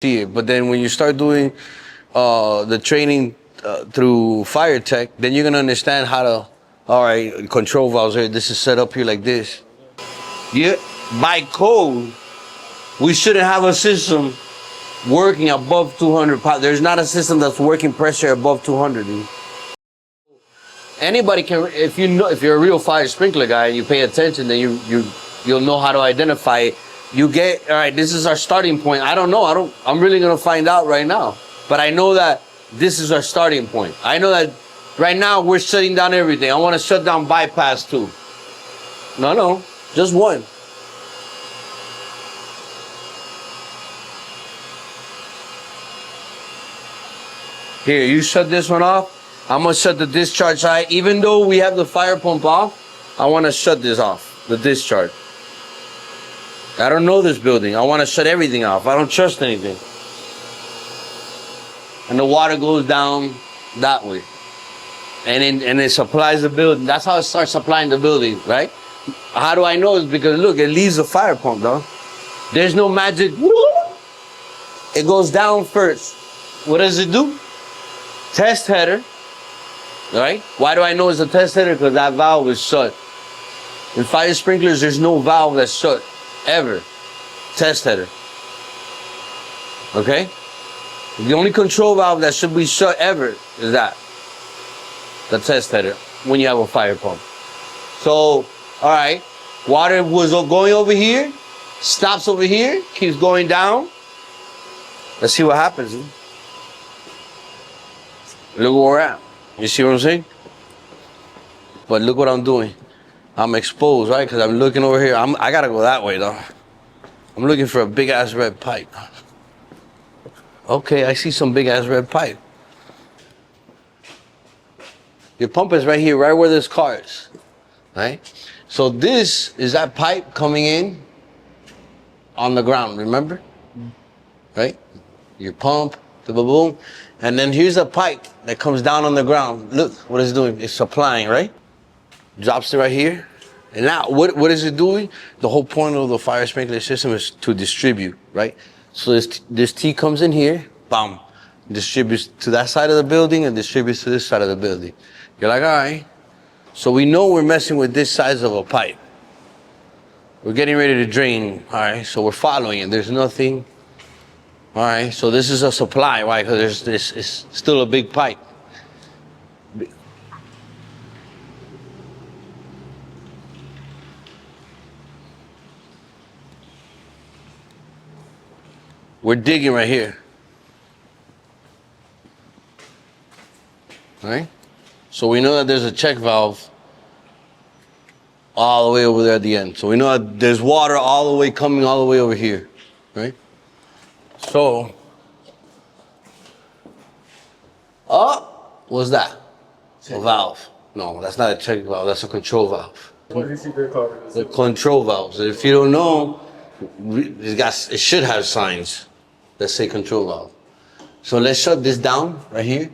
see it. But then when you start doing the training through fire tech, then you're gonna understand how to, all right, control valves here. This is set up here like this. Yeah, by code, we shouldn't have a system working above 200 pounds. There's not a system that's working pressure above 200. Dude. Anybody can, if you're a real fire sprinkler guy and you pay attention, then you'll know how to identify it. You get, all right, this is our starting point. I don't know. I'm really gonna find out right now. But I know that this is our starting point. I know that right now we're shutting down everything. I want to shut down bypass too. No, just one. Here, you shut this one off. I'm gonna shut the discharge side. Even though we have the fire pump off, I want to shut this off, the discharge. I don't know this building. I want to shut everything off. I don't trust anything. And the water goes down that way. And it supplies the building. That's how it starts supplying the building, right? How do I know? It's because look, it leaves the fire pump, dog. There's no magic. It goes down first. What does it do? Test header, right? Why do I know it's a test header? Because that valve is shut. In fire sprinklers, there's no valve that's shut, ever. Test header, okay? The only control valve that should be shut ever is that, the test header, when you have a fire pump. So, all right, water was going over here, stops over here, keeps going down. Let's see what happens. Look where we're at. You see what I'm saying? But look what I'm doing. I'm exposed, right? Because I'm looking over here. I gotta go that way, though. I'm looking for a big ass red pipe. Okay, I see some big ass red pipe. Your pump is right here, right where this car is, right? So this is that pipe coming in on the ground, remember? Right? Your pump, the boom, and then here's a pipe that comes down on the ground. Look what it's doing. It's supplying, right? Drops it right here. And now, what is it doing? The whole point of the fire sprinkler system is to distribute, right? So this T comes in here, bam, distributes to that side of the building and distributes to this side of the building. You're like, all right. So we know we're messing with this size of a pipe. We're getting ready to drain, all right? So we're following it. There's nothing. All right, so this is a supply, right? Because this is still a big pipe. We're digging right here. All right? So we know that there's a check valve all the way over there at the end. So we know that there's water all the way coming all the way over here, right? So, what's that? A valve. No, that's not a check valve, that's a control valve. What is it called? The control valves. If you don't know, it should have signs that say control valve. So let's shut this down right here.